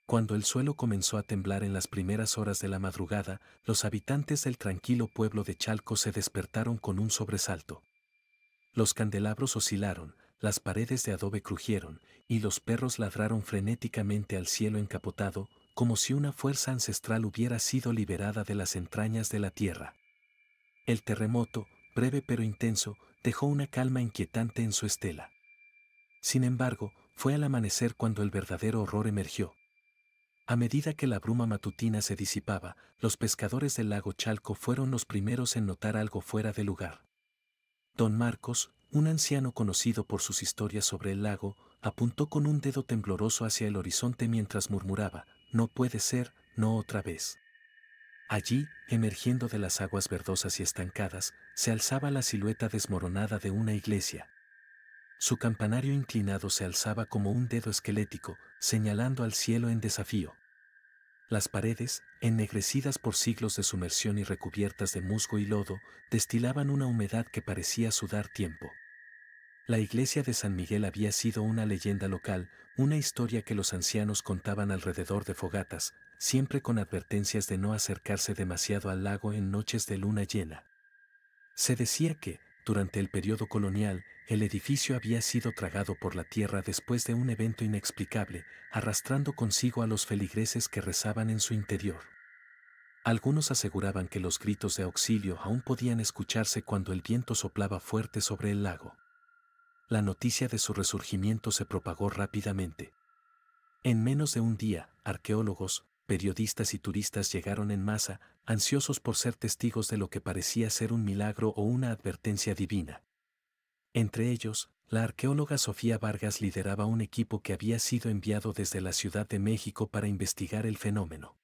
Cuando el suelo comenzó a temblar en las primeras horas de la madrugada, los habitantes del tranquilo pueblo de Chalco se despertaron con un sobresalto. Los candelabros oscilaron, las paredes de adobe crujieron, y los perros ladraron frenéticamente al cielo encapotado, como si una fuerza ancestral hubiera sido liberada de las entrañas de la tierra. El terremoto, breve pero intenso, dejó una calma inquietante en su estela. Sin embargo, fue al amanecer cuando el verdadero horror emergió. A medida que la bruma matutina se disipaba, los pescadores del lago Chalco fueron los primeros en notar algo fuera de lugar. Don Marcos, un anciano conocido por sus historias sobre el lago, apuntó con un dedo tembloroso hacia el horizonte mientras murmuraba: «No puede ser, no otra vez». Allí, emergiendo de las aguas verdosas y estancadas, se alzaba la silueta desmoronada de una iglesia. Su campanario inclinado se alzaba como un dedo esquelético, señalando al cielo en desafío. Las paredes, ennegrecidas por siglos de sumersión y recubiertas de musgo y lodo, destilaban una humedad que parecía sudar tiempo. La iglesia de San Miguel había sido una leyenda local, una historia que los ancianos contaban alrededor de fogatas, siempre con advertencias de no acercarse demasiado al lago en noches de luna llena. Se decía que, durante el periodo colonial, el edificio había sido tragado por la tierra después de un evento inexplicable, arrastrando consigo a los feligreses que rezaban en su interior. Algunos aseguraban que los gritos de auxilio aún podían escucharse cuando el viento soplaba fuerte sobre el lago. La noticia de su resurgimiento se propagó rápidamente. En menos de un día, arqueólogos, periodistas y turistas llegaron en masa, ansiosos por ser testigos de lo que parecía ser un milagro o una advertencia divina. Entre ellos, la arqueóloga Sofía Vargas lideraba un equipo que había sido enviado desde la Ciudad de México para investigar el fenómeno.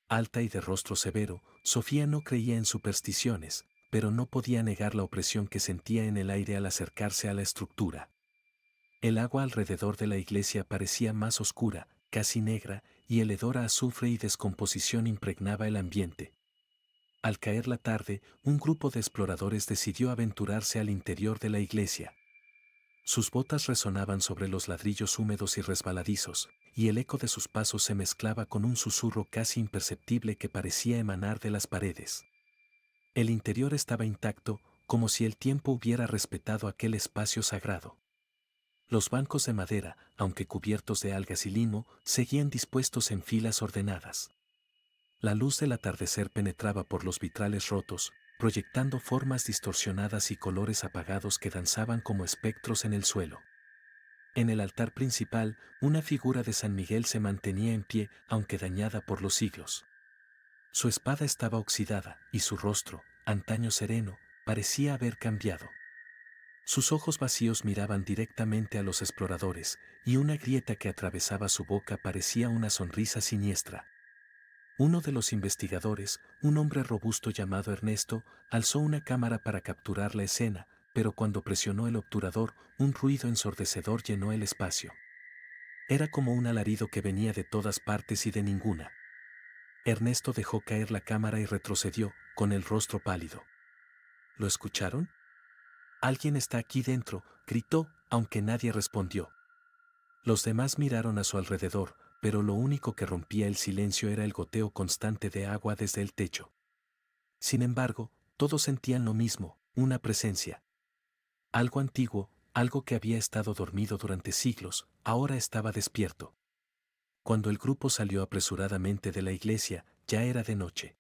Alta y de rostro severo, Sofía no creía en supersticiones, pero no podía negar la opresión que sentía en el aire al acercarse a la estructura. El agua alrededor de la iglesia parecía más oscura, casi negra, y el hedor a azufre y descomposición impregnaba el ambiente. Al caer la tarde, un grupo de exploradores decidió aventurarse al interior de la iglesia. Sus botas resonaban sobre los ladrillos húmedos y resbaladizos, y el eco de sus pasos se mezclaba con un susurro casi imperceptible que parecía emanar de las paredes. El interior estaba intacto, como si el tiempo hubiera respetado aquel espacio sagrado. Los bancos de madera, aunque cubiertos de algas y limo, seguían dispuestos en filas ordenadas. La luz del atardecer penetraba por los vitrales rotos, proyectando formas distorsionadas y colores apagados que danzaban como espectros en el suelo. En el altar principal, una figura de San Miguel se mantenía en pie, aunque dañada por los siglos. Su espada estaba oxidada, y su rostro, antaño sereno, parecía haber cambiado. Sus ojos vacíos miraban directamente a los exploradores, y una grieta que atravesaba su boca parecía una sonrisa siniestra. Uno de los investigadores, un hombre robusto llamado Ernesto, alzó una cámara para capturar la escena, pero cuando presionó el obturador, un ruido ensordecedor llenó el espacio. Era como un alarido que venía de todas partes y de ninguna. Ernesto dejó caer la cámara y retrocedió, con el rostro pálido. ¿Lo escucharon? «Alguien está aquí dentro», gritó, aunque nadie respondió. Los demás miraron a su alrededor, pero lo único que rompía el silencio era el goteo constante de agua desde el techo. Sin embargo, todos sentían lo mismo, una presencia. Algo antiguo, algo que había estado dormido durante siglos, ahora estaba despierto. Cuando el grupo salió apresuradamente de la iglesia, ya era de noche.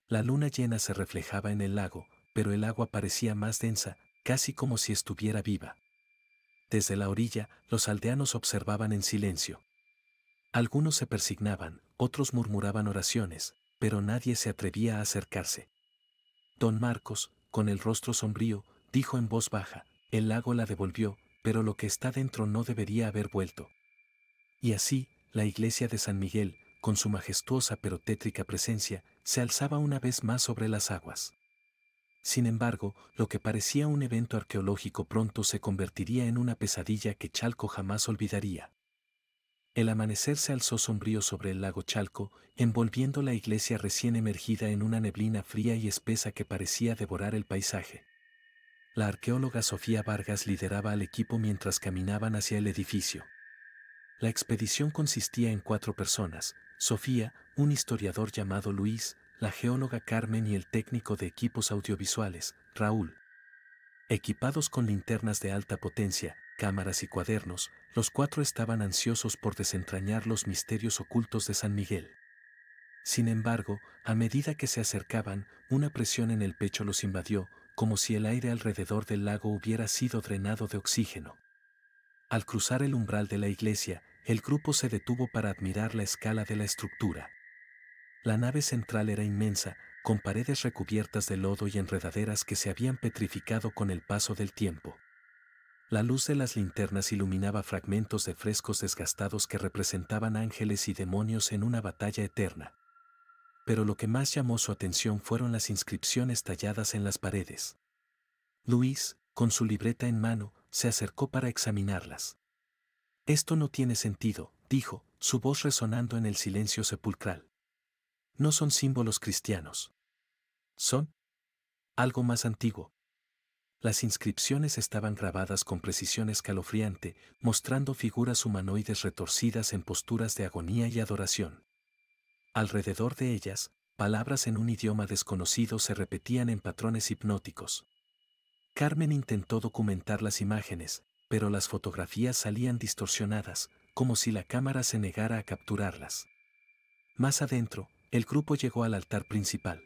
La luna llena se reflejaba en el lago, pero el agua parecía más densa, casi como si estuviera viva. Desde la orilla, los aldeanos observaban en silencio. Algunos se persignaban, otros murmuraban oraciones, pero nadie se atrevía a acercarse. Don Marcos, con el rostro sombrío, dijo en voz baja: «El lago la devolvió, pero lo que está dentro no debería haber vuelto». Y así, la iglesia de San Miguel, con su majestuosa pero tétrica presencia, se alzaba una vez más sobre las aguas. Sin embargo, lo que parecía un evento arqueológico pronto se convertiría en una pesadilla que Chalco jamás olvidaría. El amanecer se alzó sombrío sobre el lago Chalco, envolviendo la iglesia recién emergida en una neblina fría y espesa que parecía devorar el paisaje. La arqueóloga Sofía Vargas lideraba al equipo mientras caminaban hacia el edificio. La expedición consistía en 4 personas: Sofía, un historiador llamado Luis, la geóloga Carmen y el técnico de equipos audiovisuales, Raúl. Equipados con linternas de alta potencia, cámaras y cuadernos, los 4 estaban ansiosos por desentrañar los misterios ocultos de San Miguel. Sin embargo, a medida que se acercaban, una presión en el pecho los invadió, como si el aire alrededor del lago hubiera sido drenado de oxígeno. Al cruzar el umbral de la iglesia, el grupo se detuvo para admirar la escala de la estructura. La nave central era inmensa, con paredes recubiertas de lodo y enredaderas que se habían petrificado con el paso del tiempo. La luz de las linternas iluminaba fragmentos de frescos desgastados que representaban ángeles y demonios en una batalla eterna. Pero lo que más llamó su atención fueron las inscripciones talladas en las paredes. Luis, con su libreta en mano, se acercó para examinarlas. «Esto no tiene sentido», dijo, su voz resonando en el silencio sepulcral. «No son símbolos cristianos. Son algo más antiguo». Las inscripciones estaban grabadas con precisión escalofriante, mostrando figuras humanoides retorcidas en posturas de agonía y adoración. Alrededor de ellas, palabras en un idioma desconocido se repetían en patrones hipnóticos. Carmen intentó documentar las imágenes, pero las fotografías salían distorsionadas, como si la cámara se negara a capturarlas. Más adentro, el grupo llegó al altar principal.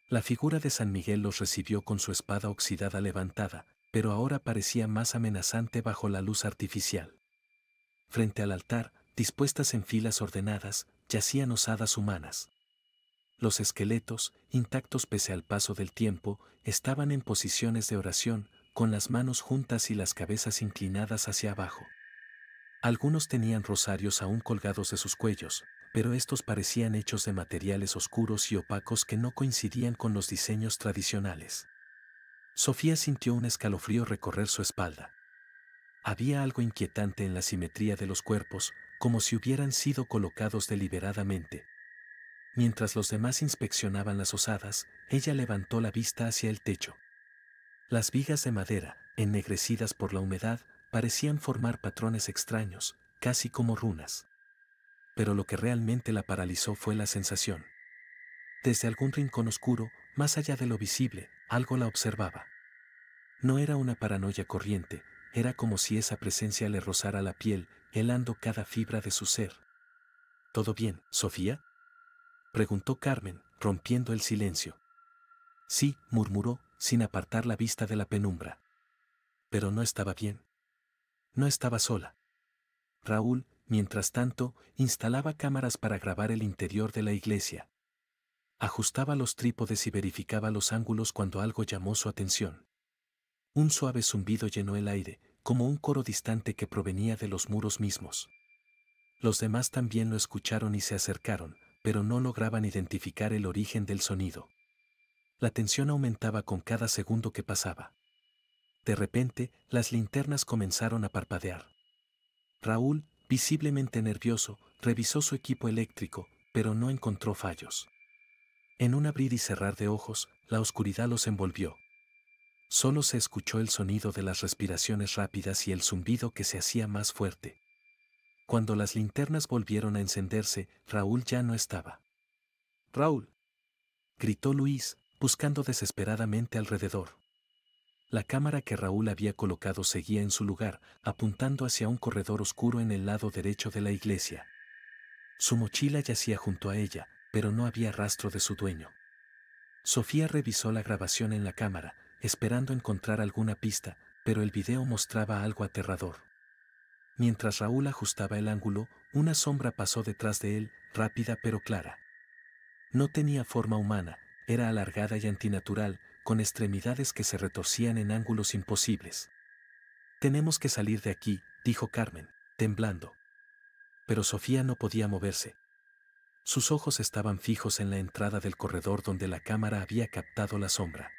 La figura de San Miguel los recibió con su espada oxidada levantada, pero ahora parecía más amenazante bajo la luz artificial. Frente al altar, dispuestas en filas ordenadas, yacían osadas humanas. Los esqueletos, intactos pese al paso del tiempo, estaban en posiciones de oración, con las manos juntas y las cabezas inclinadas hacia abajo. Algunos tenían rosarios aún colgados de sus cuellos, pero estos parecían hechos de materiales oscuros y opacos que no coincidían con los diseños tradicionales. Sofía sintió un escalofrío recorrer su espalda. Había algo inquietante en la simetría de los cuerpos, como si hubieran sido colocados deliberadamente. Mientras los demás inspeccionaban las osadas, ella levantó la vista hacia el techo. Las vigas de madera, ennegrecidas por la humedad, parecían formar patrones extraños, casi como runas. Pero lo que realmente la paralizó fue la sensación. Desde algún rincón oscuro, más allá de lo visible, algo la observaba. No era una paranoia corriente, era como si esa presencia le rozara la piel, helando cada fibra de su ser. «¿Todo bien, Sofía?», preguntó Carmen, rompiendo el silencio. «Sí», murmuró, sin apartar la vista de la penumbra. Pero no estaba bien. No estaba sola. Raúl, mientras tanto, instalaba cámaras para grabar el interior de la iglesia. Ajustaba los trípodes y verificaba los ángulos cuando algo llamó su atención. Un suave zumbido llenó el aire, como un coro distante que provenía de los muros mismos. Los demás también lo escucharon y se acercaron, pero no lograban identificar el origen del sonido. La tensión aumentaba con cada segundo que pasaba. De repente, las linternas comenzaron a parpadear. Raúl, visiblemente nervioso, revisó su equipo eléctrico, pero no encontró fallos. En un abrir y cerrar de ojos, la oscuridad los envolvió. Solo se escuchó el sonido de las respiraciones rápidas y el zumbido que se hacía más fuerte. Cuando las linternas volvieron a encenderse, Raúl ya no estaba. «¡Raúl!», gritó Luis, buscando desesperadamente alrededor. La cámara que Raúl había colocado seguía en su lugar, apuntando hacia un corredor oscuro en el lado derecho de la iglesia. Su mochila yacía junto a ella, pero no había rastro de su dueño. Sofía revisó la grabación en la cámara, esperando encontrar alguna pista, pero el video mostraba algo aterrador. Mientras Raúl ajustaba el ángulo, una sombra pasó detrás de él, rápida pero clara. No tenía forma humana, era alargada y antinatural, con extremidades que se retorcían en ángulos imposibles. «Tenemos que salir de aquí», dijo Carmen, temblando. Pero Sofía no podía moverse. Sus ojos estaban fijos en la entrada del corredor donde la cámara había captado la sombra.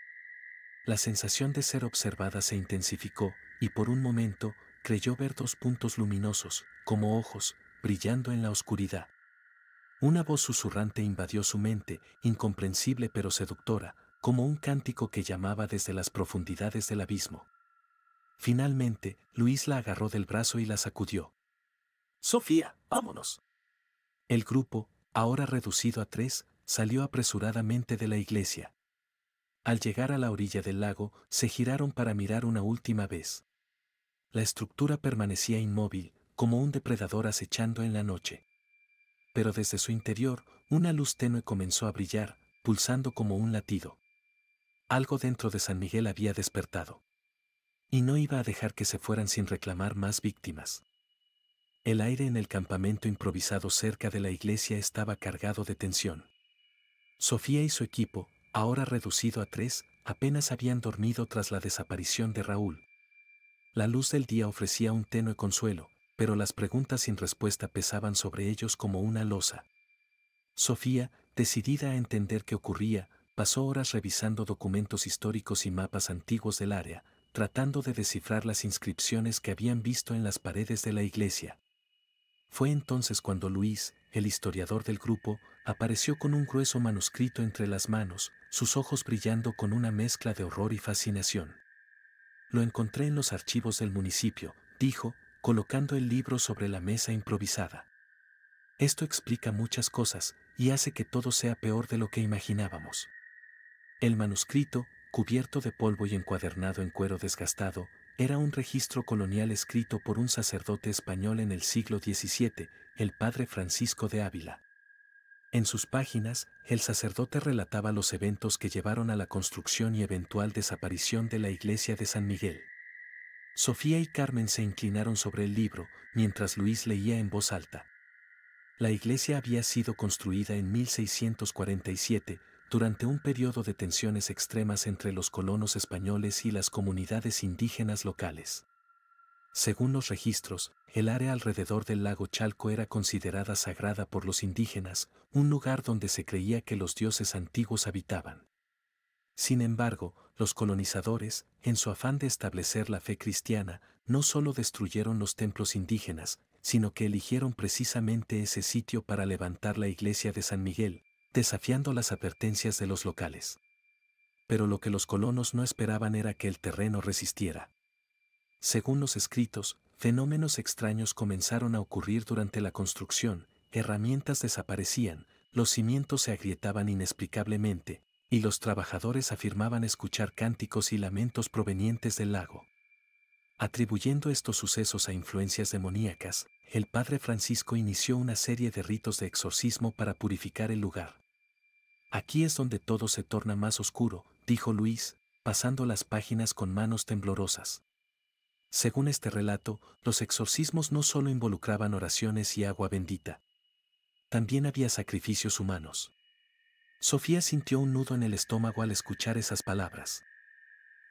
La sensación de ser observada se intensificó, y por un momento, creyó ver 2 puntos luminosos, como ojos, brillando en la oscuridad. Una voz susurrante invadió su mente, incomprensible pero seductora, como un cántico que llamaba desde las profundidades del abismo. Finalmente, Luis la agarró del brazo y la sacudió. Sofía, vámonos. El grupo, ahora reducido a 3, salió apresuradamente de la iglesia. Al llegar a la orilla del lago, se giraron para mirar una última vez. La estructura permanecía inmóvil, como un depredador acechando en la noche. Pero desde su interior, una luz tenue comenzó a brillar, pulsando como un latido. Algo dentro de San Miguel había despertado. Y no iba a dejar que se fueran sin reclamar más víctimas. El aire en el campamento improvisado cerca de la iglesia estaba cargado de tensión. Sofía y su equipo, ahora reducido a 3, apenas habían dormido tras la desaparición de Raúl. La luz del día ofrecía un tenue consuelo, pero las preguntas sin respuesta pesaban sobre ellos como una losa. Sofía, decidida a entender qué ocurría, pasó horas revisando documentos históricos y mapas antiguos del área, tratando de descifrar las inscripciones que habían visto en las paredes de la iglesia. Fue entonces cuando Luis, el historiador del grupo, apareció con un grueso manuscrito entre las manos, sus ojos brillando con una mezcla de horror y fascinación. Lo encontré en los archivos del municipio, dijo, colocando el libro sobre la mesa improvisada. Esto explica muchas cosas, y hace que todo sea peor de lo que imaginábamos. El manuscrito, cubierto de polvo y encuadernado en cuero desgastado, era un registro colonial escrito por un sacerdote español en el siglo XVII, el padre Francisco de Ávila. En sus páginas, el sacerdote relataba los eventos que llevaron a la construcción y eventual desaparición de la iglesia de San Miguel. Sofía y Carmen se inclinaron sobre el libro, mientras Luis leía en voz alta. La iglesia había sido construida en 1647, durante un periodo de tensiones extremas entre los colonos españoles y las comunidades indígenas locales. Según los registros, el área alrededor del lago Chalco era considerada sagrada por los indígenas, un lugar donde se creía que los dioses antiguos habitaban. Sin embargo, los colonizadores, en su afán de establecer la fe cristiana, no solo destruyeron los templos indígenas, sino que eligieron precisamente ese sitio para levantar la iglesia de San Miguel, desafiando las advertencias de los locales. Pero lo que los colonos no esperaban era que el terreno resistiera. Según los escritos, fenómenos extraños comenzaron a ocurrir durante la construcción, herramientas desaparecían, los cimientos se agrietaban inexplicablemente, y los trabajadores afirmaban escuchar cánticos y lamentos provenientes del lago. Atribuyendo estos sucesos a influencias demoníacas, el padre Francisco inició una serie de ritos de exorcismo para purificar el lugar. Aquí es donde todo se torna más oscuro, dijo Luis, pasando las páginas con manos temblorosas. Según este relato, los exorcismos no solo involucraban oraciones y agua bendita. También había sacrificios humanos. Sofía sintió un nudo en el estómago al escuchar esas palabras.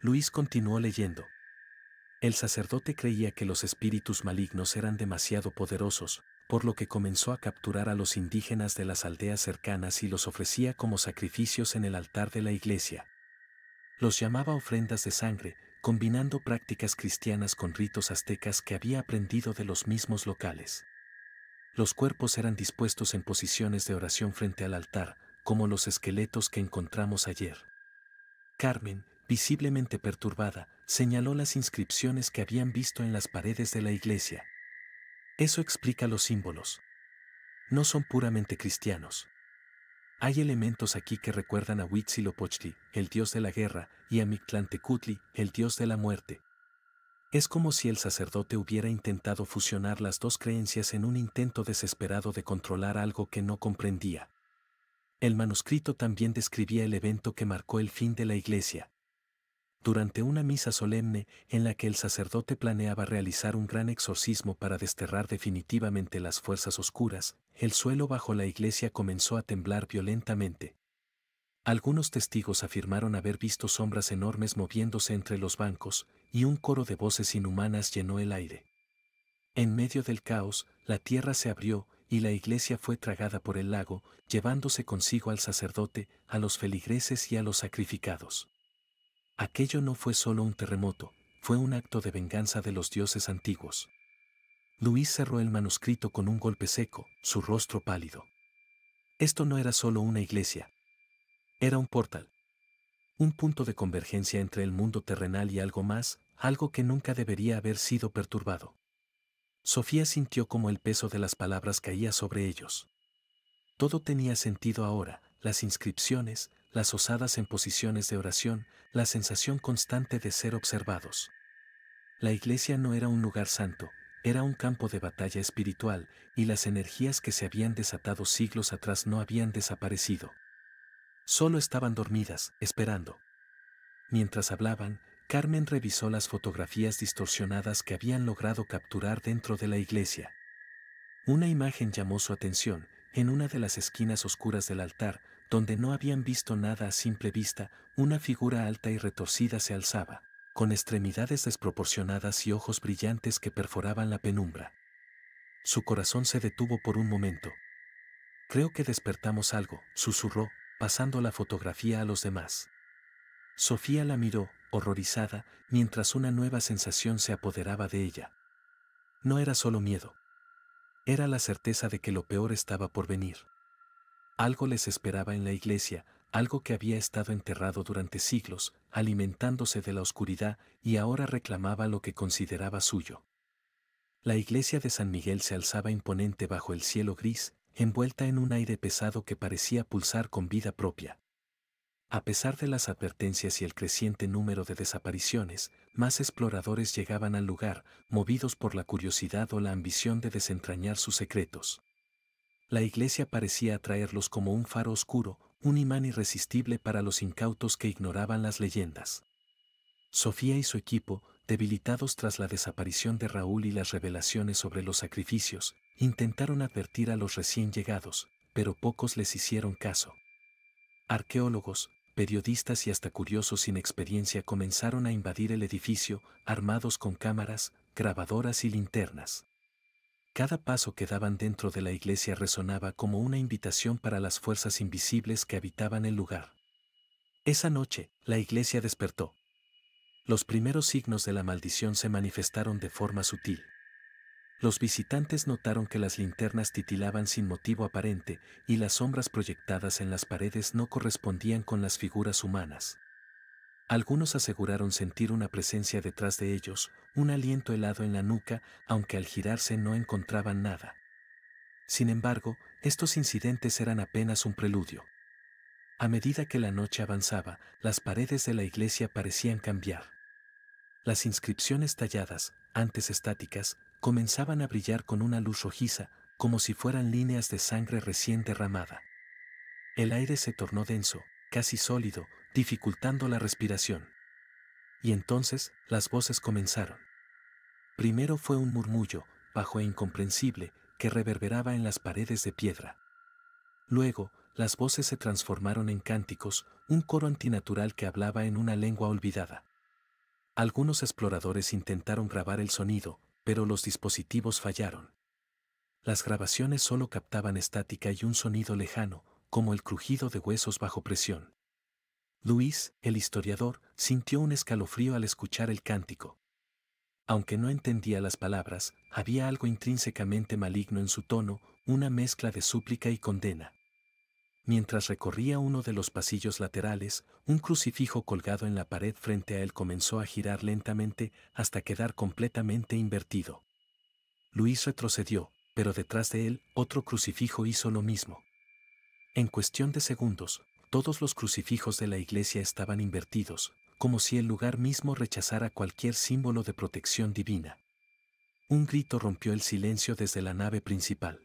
Luis continuó leyendo. El sacerdote creía que los espíritus malignos eran demasiado poderosos, por lo que comenzó a capturar a los indígenas de las aldeas cercanas y los ofrecía como sacrificios en el altar de la iglesia. Los llamaba ofrendas de sangre, combinando prácticas cristianas con ritos aztecas que había aprendido de los mismos locales. Los cuerpos eran dispuestos en posiciones de oración frente al altar, como los esqueletos que encontramos ayer. Carmen, visiblemente perturbada, señaló las inscripciones que habían visto en las paredes de la iglesia. Eso explica los símbolos. No son puramente cristianos. Hay elementos aquí que recuerdan a Huitzilopochtli, el dios de la guerra, y a Mictlantecutli, el dios de la muerte. Es como si el sacerdote hubiera intentado fusionar las dos creencias en un intento desesperado de controlar algo que no comprendía. El manuscrito también describía el evento que marcó el fin de la iglesia. Durante una misa solemne, en la que el sacerdote planeaba realizar un gran exorcismo para desterrar definitivamente las fuerzas oscuras, el suelo bajo la iglesia comenzó a temblar violentamente. Algunos testigos afirmaron haber visto sombras enormes moviéndose entre los bancos, y un coro de voces inhumanas llenó el aire. En medio del caos, la tierra se abrió, y la iglesia fue tragada por el lago, llevándose consigo al sacerdote, a los feligreses y a los sacrificados. Aquello no fue solo un terremoto, fue un acto de venganza de los dioses antiguos. Luis cerró el manuscrito con un golpe seco, su rostro pálido. Esto no era solo una iglesia. Era un portal. Un punto de convergencia entre el mundo terrenal y algo más, algo que nunca debería haber sido perturbado. Sofía sintió como el peso de las palabras caía sobre ellos. Todo tenía sentido ahora, las inscripciones, las osadas en posiciones de oración, la sensación constante de ser observados. La iglesia no era un lugar santo, era un campo de batalla espiritual, y las energías que se habían desatado siglos atrás no habían desaparecido. Solo estaban dormidas, esperando. Mientras hablaban, Carmen revisó las fotografías distorsionadas que habían logrado capturar dentro de la iglesia. Una imagen llamó su atención, en una de las esquinas oscuras del altar, donde no habían visto nada a simple vista, una figura alta y retorcida se alzaba, con extremidades desproporcionadas y ojos brillantes que perforaban la penumbra. Su corazón se detuvo por un momento. Creo que despertamos algo, susurró, pasando la fotografía a los demás. Sofía la miró, horrorizada, mientras una nueva sensación se apoderaba de ella. No era solo miedo. Era la certeza de que lo peor estaba por venir. Algo les esperaba en la iglesia, algo que había estado enterrado durante siglos, alimentándose de la oscuridad y ahora reclamaba lo que consideraba suyo. La iglesia de San Miguel se alzaba imponente bajo el cielo gris, envuelta en un aire pesado que parecía pulsar con vida propia. A pesar de las advertencias y el creciente número de desapariciones, más exploradores llegaban al lugar, movidos por la curiosidad o la ambición de desentrañar sus secretos. La iglesia parecía atraerlos como un faro oscuro, un imán irresistible para los incautos que ignoraban las leyendas. Sofía y su equipo, debilitados tras la desaparición de Raúl y las revelaciones sobre los sacrificios, intentaron advertir a los recién llegados, pero pocos les hicieron caso. Arqueólogos, periodistas y hasta curiosos sin experiencia comenzaron a invadir el edificio, armados con cámaras, grabadoras y linternas. Cada paso que daban dentro de la iglesia resonaba como una invitación para las fuerzas invisibles que habitaban el lugar. Esa noche, la iglesia despertó. Los primeros signos de la maldición se manifestaron de forma sutil. Los visitantes notaron que las linternas titilaban sin motivo aparente y las sombras proyectadas en las paredes no correspondían con las figuras humanas. Algunos aseguraron sentir una presencia detrás de ellos, un aliento helado en la nuca, aunque al girarse no encontraban nada. Sin embargo, estos incidentes eran apenas un preludio. A medida que la noche avanzaba, las paredes de la iglesia parecían cambiar. Las inscripciones talladas, antes estáticas, comenzaban a brillar con una luz rojiza, como si fueran líneas de sangre recién derramada. El aire se tornó denso, casi sólido, dificultando la respiración. Y entonces, las voces comenzaron. Primero fue un murmullo, bajo e incomprensible, que reverberaba en las paredes de piedra. Luego, las voces se transformaron en cánticos, un coro antinatural que hablaba en una lengua olvidada. Algunos exploradores intentaron grabar el sonido, pero los dispositivos fallaron. Las grabaciones solo captaban estática y un sonido lejano, como el crujido de huesos bajo presión. Luis, el historiador, sintió un escalofrío al escuchar el cántico. Aunque no entendía las palabras, había algo intrínsecamente maligno en su tono, una mezcla de súplica y condena. Mientras recorría uno de los pasillos laterales, un crucifijo colgado en la pared frente a él comenzó a girar lentamente hasta quedar completamente invertido. Luis retrocedió, pero detrás de él, otro crucifijo hizo lo mismo. En cuestión de segundos, todos los crucifijos de la iglesia estaban invertidos, como si el lugar mismo rechazara cualquier símbolo de protección divina. Un grito rompió el silencio desde la nave principal.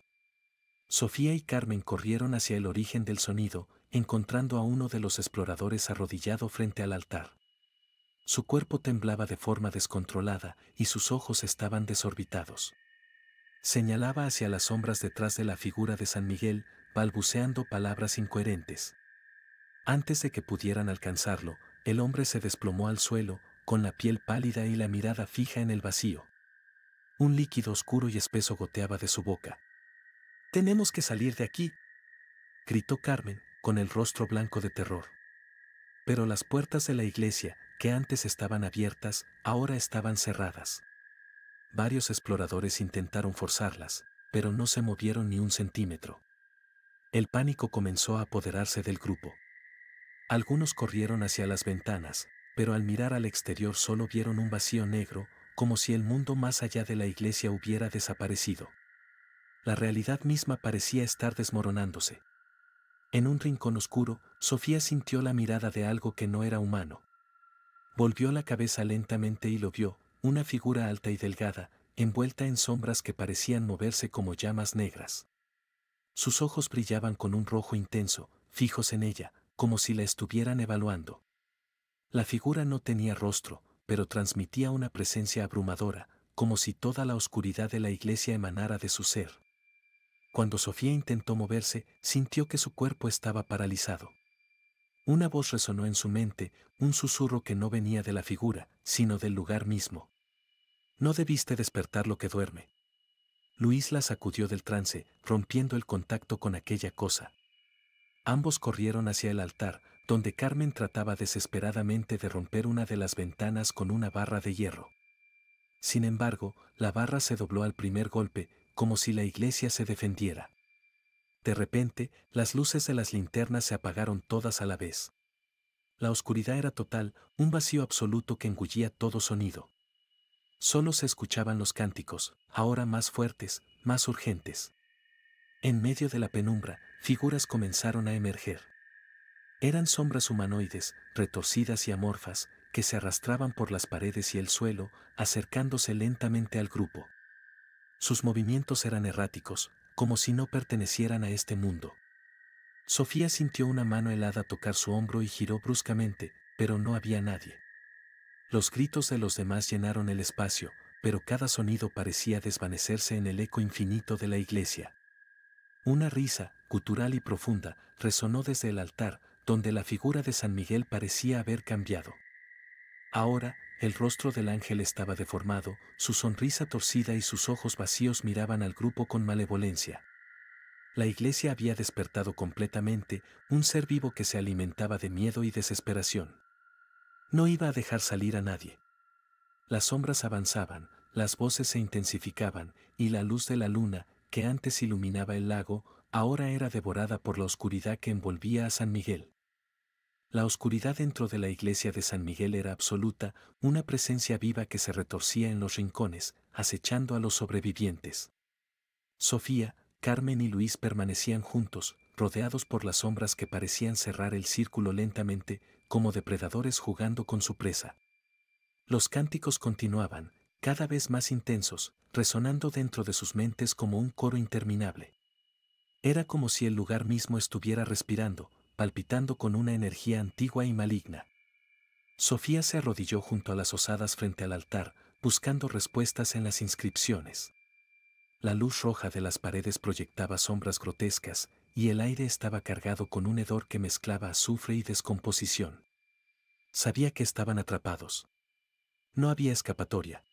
Sofía y Carmen corrieron hacia el origen del sonido, encontrando a uno de los exploradores arrodillado frente al altar. Su cuerpo temblaba de forma descontrolada y sus ojos estaban desorbitados. Señalaba hacia las sombras detrás de la figura de San Miguel, balbuceando palabras incoherentes. Antes de que pudieran alcanzarlo, el hombre se desplomó al suelo, con la piel pálida y la mirada fija en el vacío. Un líquido oscuro y espeso goteaba de su boca. «Tenemos que salir de aquí», gritó Carmen, con el rostro blanco de terror. Pero las puertas de la iglesia, que antes estaban abiertas, ahora estaban cerradas. Varios exploradores intentaron forzarlas, pero no se movieron ni un centímetro. El pánico comenzó a apoderarse del grupo. Algunos corrieron hacia las ventanas, pero al mirar al exterior solo vieron un vacío negro, como si el mundo más allá de la iglesia hubiera desaparecido. La realidad misma parecía estar desmoronándose. En un rincón oscuro, Sofía sintió la mirada de algo que no era humano. Volvió la cabeza lentamente y lo vio, una figura alta y delgada, envuelta en sombras que parecían moverse como llamas negras. Sus ojos brillaban con un rojo intenso, fijos en ella, como si la estuvieran evaluando. La figura no tenía rostro, pero transmitía una presencia abrumadora, como si toda la oscuridad de la iglesia emanara de su ser. Cuando Sofía intentó moverse, sintió que su cuerpo estaba paralizado. Una voz resonó en su mente, un susurro que no venía de la figura, sino del lugar mismo. No debiste despertar lo que duerme. Luis la sacudió del trance, rompiendo el contacto con aquella cosa. Ambos corrieron hacia el altar, donde Carmen trataba desesperadamente de romper una de las ventanas con una barra de hierro. Sin embargo, la barra se dobló al primer golpe, como si la iglesia se defendiera. De repente, las luces de las linternas se apagaron todas a la vez. La oscuridad era total, un vacío absoluto que engullía todo sonido. Solo se escuchaban los cánticos, ahora más fuertes, más urgentes. En medio de la penumbra, figuras comenzaron a emerger. Eran sombras humanoides, retorcidas y amorfas, que se arrastraban por las paredes y el suelo, acercándose lentamente al grupo. Sus movimientos eran erráticos, como si no pertenecieran a este mundo. Sofía sintió una mano helada tocar su hombro y giró bruscamente, pero no había nadie. Los gritos de los demás llenaron el espacio, pero cada sonido parecía desvanecerse en el eco infinito de la iglesia. Una risa, gutural y profunda, resonó desde el altar, donde la figura de San Miguel parecía haber cambiado. Ahora, el rostro del ángel estaba deformado, su sonrisa torcida y sus ojos vacíos miraban al grupo con malevolencia. La iglesia había despertado completamente, un ser vivo que se alimentaba de miedo y desesperación. No iba a dejar salir a nadie. Las sombras avanzaban, las voces se intensificaban, y la luz de la luna, que antes iluminaba el lago, ahora era devorada por la oscuridad que envolvía a San Miguel. La oscuridad dentro de la iglesia de San Miguel era absoluta, una presencia viva que se retorcía en los rincones, acechando a los sobrevivientes. Sofía, Carmen y Luis permanecían juntos, rodeados por las sombras que parecían cerrar el círculo lentamente, como depredadores jugando con su presa. Los cánticos continuaban, cada vez más intensos, resonando dentro de sus mentes como un coro interminable. Era como si el lugar mismo estuviera respirando, palpitando con una energía antigua y maligna. Sofía se arrodilló junto a las osadas frente al altar, buscando respuestas en las inscripciones. La luz roja de las paredes proyectaba sombras grotescas, y el aire estaba cargado con un hedor que mezclaba azufre y descomposición. Sabía que estaban atrapados. No había escapatoria.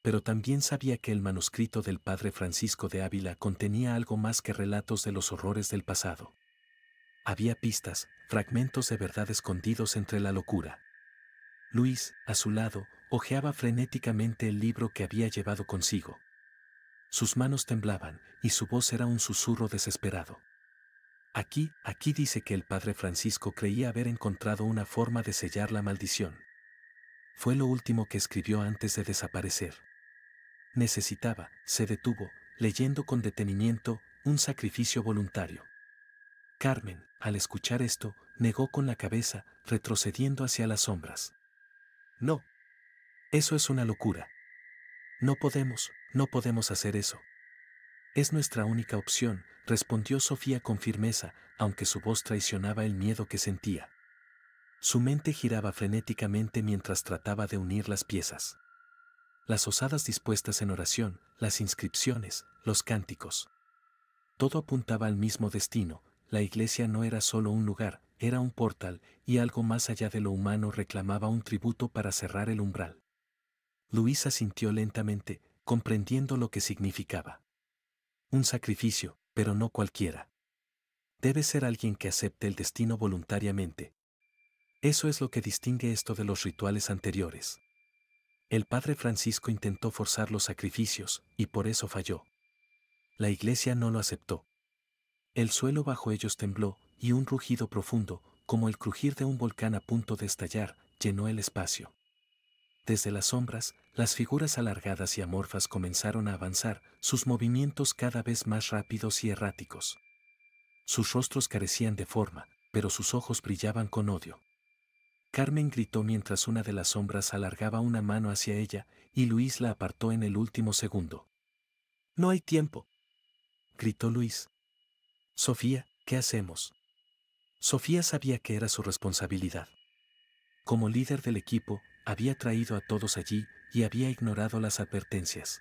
Pero también sabía que el manuscrito del padre Francisco de Ávila contenía algo más que relatos de los horrores del pasado. Había pistas, fragmentos de verdad escondidos entre la locura. Luis, a su lado, hojeaba frenéticamente el libro que había llevado consigo. Sus manos temblaban, y su voz era un susurro desesperado. Aquí dice que el padre Francisco creía haber encontrado una forma de sellar la maldición. Fue lo último que escribió antes de desaparecer. Se detuvo, leyendo con detenimiento, un sacrificio voluntario. Carmen, al escuchar esto, negó con la cabeza, retrocediendo hacia las sombras. No. Eso es una locura. No podemos hacer eso. Es nuestra única opción, respondió Sofía con firmeza, aunque su voz traicionaba el miedo que sentía. Su mente giraba frenéticamente mientras trataba de unir las piezas. Las osadas dispuestas en oración, las inscripciones, los cánticos. Todo apuntaba al mismo destino, la iglesia no era solo un lugar, era un portal, y algo más allá de lo humano reclamaba un tributo para cerrar el umbral. Luisa sintió lentamente, comprendiendo lo que significaba. Un sacrificio, pero no cualquiera. Debe ser alguien que acepte el destino voluntariamente. Eso es lo que distingue esto de los rituales anteriores. El padre Francisco intentó forzar los sacrificios, y por eso falló. La iglesia no lo aceptó. El suelo bajo ellos tembló, y un rugido profundo, como el crujir de un volcán a punto de estallar, llenó el espacio. Desde las sombras, Las figuras alargadas y amorfas comenzaron a avanzar, sus movimientos cada vez más rápidos y erráticos. Sus rostros carecían de forma, pero sus ojos brillaban con odio. Carmen gritó mientras una de las sombras alargaba una mano hacia ella, y Luis la apartó en el último segundo. «No hay tiempo», gritó Luis. «Sofía, ¿qué hacemos?» Sofía sabía que era su responsabilidad. Como líder del equipo, había traído a todos allí y había ignorado las advertencias.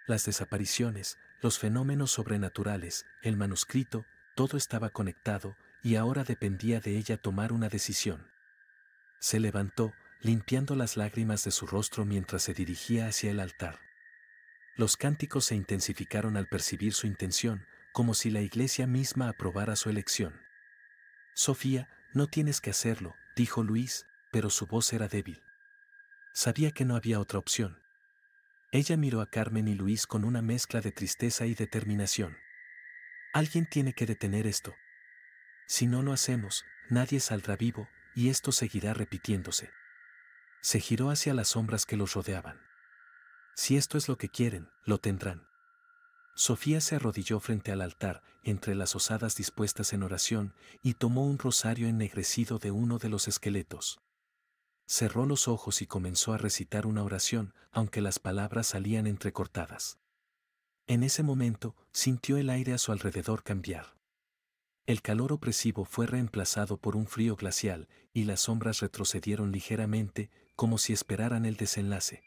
Las desapariciones, los fenómenos sobrenaturales, el manuscrito, todo estaba conectado y ahora dependía de ella tomar una decisión. Se levantó, limpiando las lágrimas de su rostro mientras se dirigía hacia el altar. Los cánticos se intensificaron al percibir su intención, como si la iglesia misma aprobara su elección. «Sofía, no tienes que hacerlo», dijo Luis, pero su voz era débil. Sabía que no había otra opción. Ella miró a Carmen y Luis con una mezcla de tristeza y determinación. «Alguien tiene que detener esto. Si no lo hacemos, nadie saldrá vivo, y esto seguirá repitiéndose». Se giró hacia las sombras que los rodeaban. «Si esto es lo que quieren, lo tendrán». Sofía se arrodilló frente al altar, entre las osadas dispuestas en oración, y tomó un rosario ennegrecido de uno de los esqueletos. Cerró los ojos y comenzó a recitar una oración, aunque las palabras salían entrecortadas. En ese momento, sintió el aire a su alrededor cambiar. El calor opresivo fue reemplazado por un frío glacial, y las sombras retrocedieron ligeramente, como si esperaran el desenlace.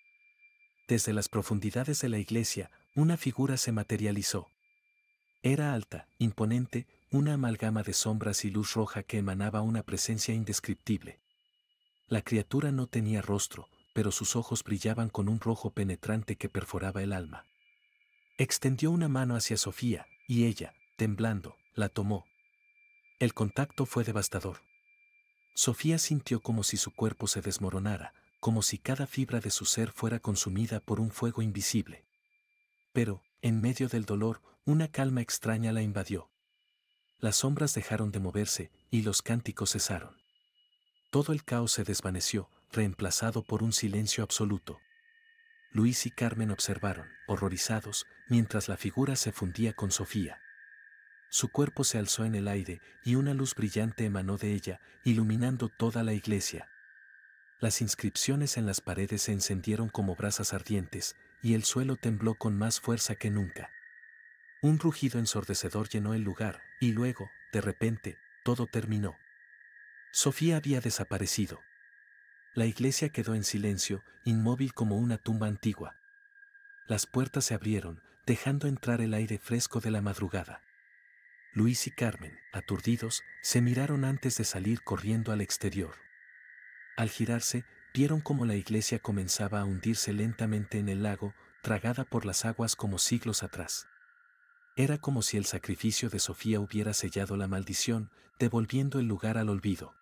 Desde las profundidades de la iglesia, una figura se materializó. Era alta, imponente, una amalgama de sombras y luz roja que emanaba una presencia indescriptible. La criatura no tenía rostro, pero sus ojos brillaban con un rojo penetrante que perforaba el alma. Extendió una mano hacia Sofía, y ella, temblando, la tomó. El contacto fue devastador. Sofía sintió como si su cuerpo se desmoronara, como si cada fibra de su ser fuera consumida por un fuego invisible. Pero, en medio del dolor, una calma extraña la invadió. Las sombras dejaron de moverse, y los cánticos cesaron. Todo el caos se desvaneció, reemplazado por un silencio absoluto. Luis y Carmen observaron, horrorizados, mientras la figura se fundía con Sofía. Su cuerpo se alzó en el aire, y una luz brillante emanó de ella, iluminando toda la iglesia. Las inscripciones en las paredes se encendieron como brasas ardientes, y el suelo tembló con más fuerza que nunca. Un rugido ensordecedor llenó el lugar, y luego, de repente, todo terminó. Sofía había desaparecido. La iglesia quedó en silencio, inmóvil como una tumba antigua. Las puertas se abrieron, dejando entrar el aire fresco de la madrugada. Luis y Carmen, aturdidos, se miraron antes de salir corriendo al exterior. Al girarse, vieron cómo la iglesia comenzaba a hundirse lentamente en el lago, tragada por las aguas como siglos atrás. Era como si el sacrificio de Sofía hubiera sellado la maldición, devolviendo el lugar al olvido.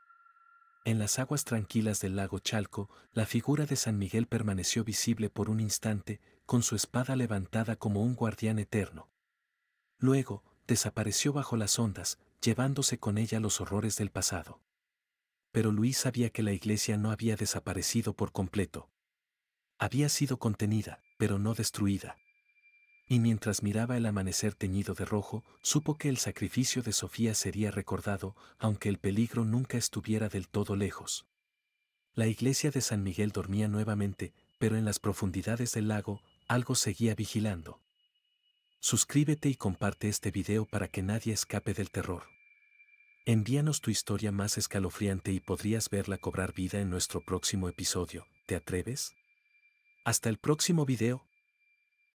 En las aguas tranquilas del lago Chalco, la figura de San Miguel permaneció visible por un instante, con su espada levantada como un guardián eterno. Luego, desapareció bajo las ondas, llevándose con ella los horrores del pasado. Pero Luis sabía que la iglesia no había desaparecido por completo. Había sido contenida, pero no destruida. Y mientras miraba el amanecer teñido de rojo, supo que el sacrificio de Sofía sería recordado, aunque el peligro nunca estuviera del todo lejos. La iglesia de San Miguel dormía nuevamente, pero en las profundidades del lago, algo seguía vigilando. Suscríbete y comparte este video para que nadie escape del terror. Envíanos tu historia más escalofriante y podrías verla cobrar vida en nuestro próximo episodio. ¿Te atreves? Hasta el próximo video.